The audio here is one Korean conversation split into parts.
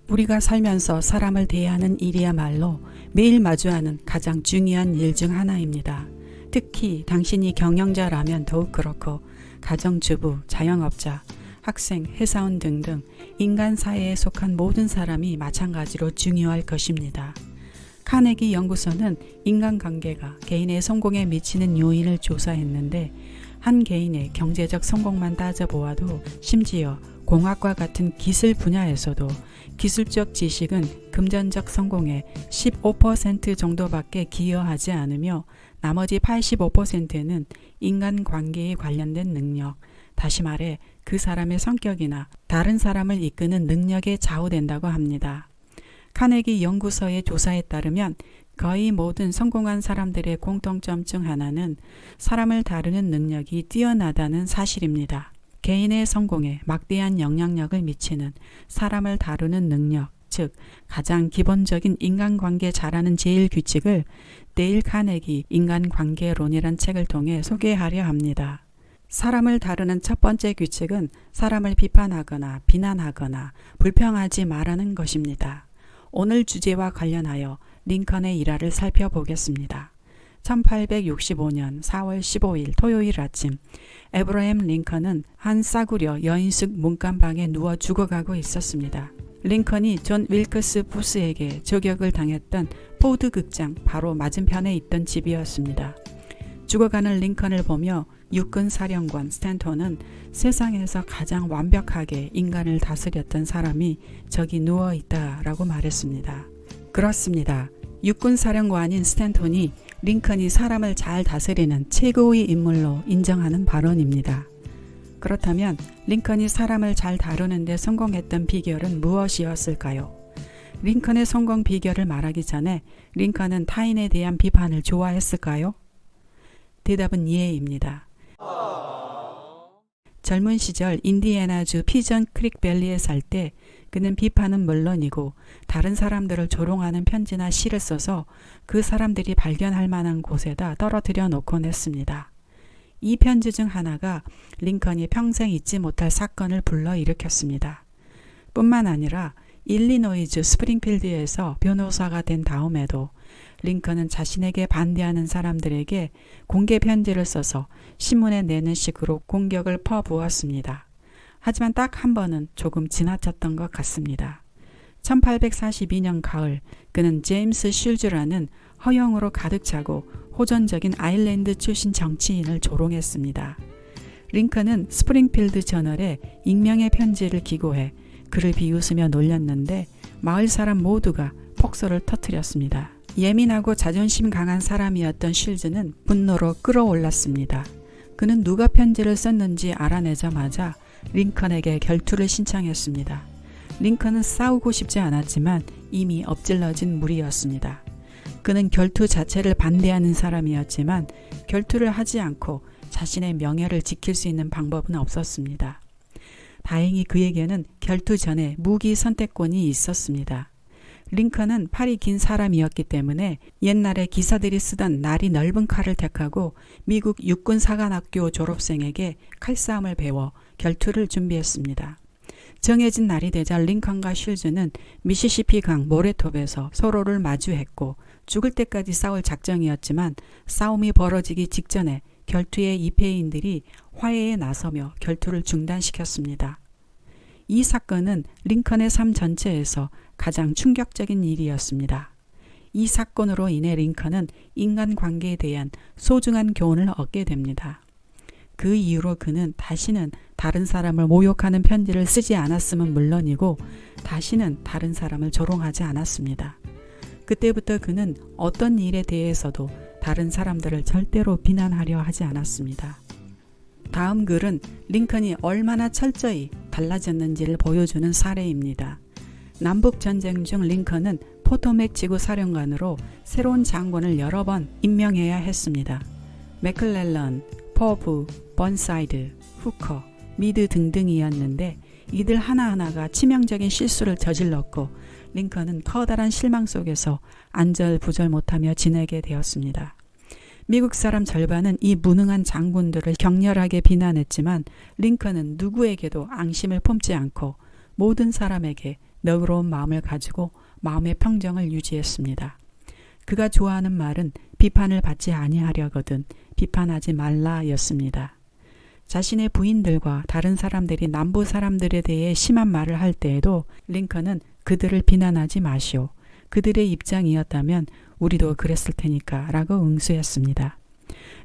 우리가 살면서 사람을 대하는 일이야말로 매일 마주하는 가장 중요한 일 중 하나입니다. 특히 당신이 경영자라면 더욱 그렇고 가정주부, 자영업자, 학생, 회사원 등등 인간 사회에 속한 모든 사람이 마찬가지로 중요할 것입니다. 카네기 연구소는 인간관계가 개인의 성공에 미치는 요인을 조사했는데 한 개인의 경제적 성공만 따져보아도 심지어 공학과 같은 기술 분야에서도 기술적 지식은 금전적 성공의 15% 정도밖에 기여하지 않으며 나머지 85%는 인간관계에 관련된 능력, 다시 말해 그 사람의 성격이나 다른 사람을 이끄는 능력에 좌우된다고 합니다. 카네기 연구소의 조사에 따르면 거의 모든 성공한 사람들의 공통점 중 하나는 사람을 다루는 능력이 뛰어나다는 사실입니다. 개인의 성공에 막대한 영향력을 미치는 사람을 다루는 능력, 즉 가장 기본적인 인간관계 잘하는 제일 규칙을 데일 카네기 인간관계론이란 책을 통해 소개하려 합니다. 사람을 다루는 첫 번째 규칙은 사람을 비판하거나 비난하거나 불평하지 말라는 것입니다. 오늘 주제와 관련하여 링컨의 일화를 살펴보겠습니다. 1865년 4월 15일 토요일 아침, 에브러햄 링컨은 한 싸구려 여인숙 문간방에 누워 죽어가고 있었습니다. 링컨이 존 윌크스 부스에게 저격을 당했던 포드 극장 바로 맞은편에 있던 집이었습니다. 죽어가는 링컨을 보며 육군 사령관 스탠톤은 세상에서 가장 완벽하게 인간을 다스렸던 사람이 저기 누워있다라고 말했습니다. 그렇습니다. 육군 사령관인 스탠톤이 링컨이 사람을 잘 다스리는 최고의 인물로 인정하는 발언입니다. 그렇다면 링컨이 사람을 잘 다루는 데 성공했던 비결은 무엇이었을까요? 링컨의 성공 비결을 말하기 전에 링컨은 타인에 대한 비판을 좋아했을까요? 대답은 예입니다. 젊은 시절 인디애나주 피전 크릭 밸리에 살 때 그는 비판은 물론이고 다른 사람들을 조롱하는 편지나 시를 써서 그 사람들이 발견할 만한 곳에다 떨어뜨려 놓곤 했습니다. 이 편지 중 하나가 링컨이 평생 잊지 못할 사건을 불러일으켰습니다. 뿐만 아니라 일리노이주 스프링필드에서 변호사가 된 다음에도 링컨은 자신에게 반대하는 사람들에게 공개 편지를 써서 신문에 내는 식으로 공격을 퍼부었습니다. 하지만 딱 한 번은 조금 지나쳤던 것 같습니다. 1842년 가을 그는 제임스 슐즈라는 허영으로 가득 차고 호전적인 아일랜드 출신 정치인을 조롱했습니다. 링컨은 스프링필드 저널에 익명의 편지를 기고해 그를 비웃으며 놀렸는데 마을 사람 모두가 폭소를 터뜨렸습니다. 예민하고 자존심 강한 사람이었던 슐즈는 분노로 끌어올랐습니다. 그는 누가 편지를 썼는지 알아내자마자 링컨에게 결투를 신청했습니다. 링컨은 싸우고 싶지 않았지만 이미 엎질러진 물이었습니다. 그는 결투 자체를 반대하는 사람이었지만 결투를 하지 않고 자신의 명예를 지킬 수 있는 방법은 없었습니다. 다행히 그에게는 결투 전에 무기 선택권이 있었습니다. 링컨은 팔이 긴 사람이었기 때문에 옛날에 기사들이 쓰던 날이 넓은 칼을 택하고 미국 육군사관학교 졸업생에게 칼싸움을 배워 결투를 준비했습니다. 정해진 날이 되자 링컨과 슐즈는 미시시피 강 모래톱에서 서로를 마주했고 죽을 때까지 싸울 작정이었지만 싸움이 벌어지기 직전에 결투의 입회인들이 화해에 나서며 결투를 중단시켰습니다. 이 사건은 링컨의 삶 전체에서 가장 충격적인 일이었습니다. 이 사건으로 인해 링컨은 인간관계에 대한 소중한 교훈을 얻게 됩니다. 그 이후로 그는 다시는 다른 사람을 모욕하는 편지를 쓰지 않았음은 물론이고 다시는 다른 사람을 조롱하지 않았습니다. 그때부터 그는 어떤 일에 대해서도 다른 사람들을 절대로 비난하려 하지 않았습니다. 다음 글은 링컨이 얼마나 철저히 달라졌는지를 보여주는 사례입니다. 남북전쟁 중 링컨은 포토맥 지구 사령관으로 새로운 장군을 여러 번 임명해야 했습니다. 맥클렐런, 포브, 번사이드, 후커, 미드 등등이었는데 이들 하나하나가 치명적인 실수를 저질렀고 링컨은 커다란 실망 속에서 안절부절 못하며 지내게 되었습니다. 미국 사람 절반은 이 무능한 장군들을 격렬하게 비난했지만 링컨은 누구에게도 앙심을 품지 않고 모든 사람에게 너그러운 마음을 가지고 마음의 평정을 유지했습니다. 그가 좋아하는 말은 비판을 받지 아니하려거든 비판하지 말라였습니다. 자신의 부인들과 다른 사람들이 남부 사람들에 대해 심한 말을 할 때에도 링컨은 그들을 비난하지 마시오. 그들의 입장이었다면 우리도 그랬을 테니까 라고 응수했습니다.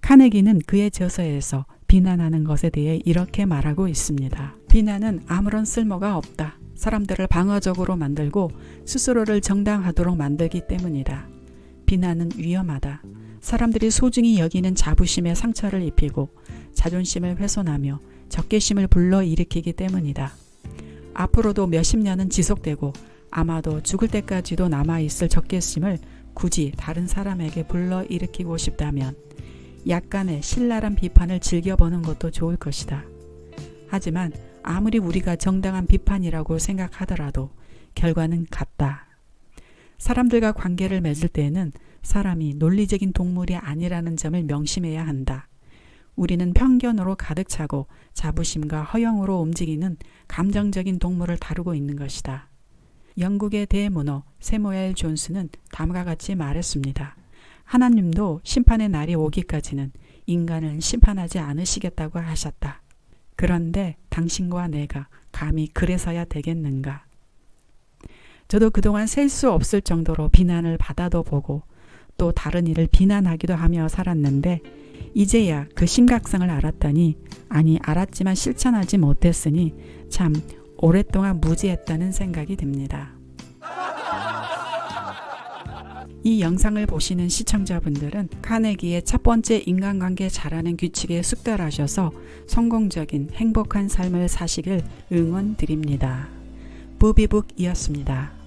카네기는 그의 저서에서 비난하는 것에 대해 이렇게 말하고 있습니다. 비난은 아무런 쓸모가 없다. 사람들을 방어적으로 만들고 스스로를 정당하도록 만들기 때문이다. 비난은 위험하다. 사람들이 소중히 여기는 자부심에 상처를 입히고 자존심을 훼손하며 적개심을 불러일으키기 때문이다. 앞으로도 몇십 년은 지속되고 아마도 죽을 때까지도 남아있을 적개심을 굳이 다른 사람에게 불러일으키고 싶다면 약간의 신랄한 비판을 즐겨보는 것도 좋을 것이다. 하지만 아무리 우리가 정당한 비판이라고 생각하더라도 결과는 같다. 사람들과 관계를 맺을 때에는 사람이 논리적인 동물이 아니라는 점을 명심해야 한다. 우리는 편견으로 가득 차고 자부심과 허영으로 움직이는 감정적인 동물을 다루고 있는 것이다. 영국의 대문호 세무엘 존스는 다음과 같이 말했습니다. 하나님도 심판의 날이 오기까지는 인간을 심판하지 않으시겠다고 하셨다. 그런데 당신과 내가 감히 그래서야 되겠는가? 저도 그동안 셀 수 없을 정도로 비난을 받아도 보고 또 다른 이를 비난하기도 하며 살았는데 이제야 그 심각성을 알았더니 알았지만 실천하지 못했으니 참 오랫동안 무지했다는 생각이 듭니다. 이 영상을 보시는 시청자분들은 카네기의 첫 번째 인간관계 잘하는 규칙에 숙달하셔서 성공적인 행복한 삶을 사시길 응원드립니다. 부비북이었습니다.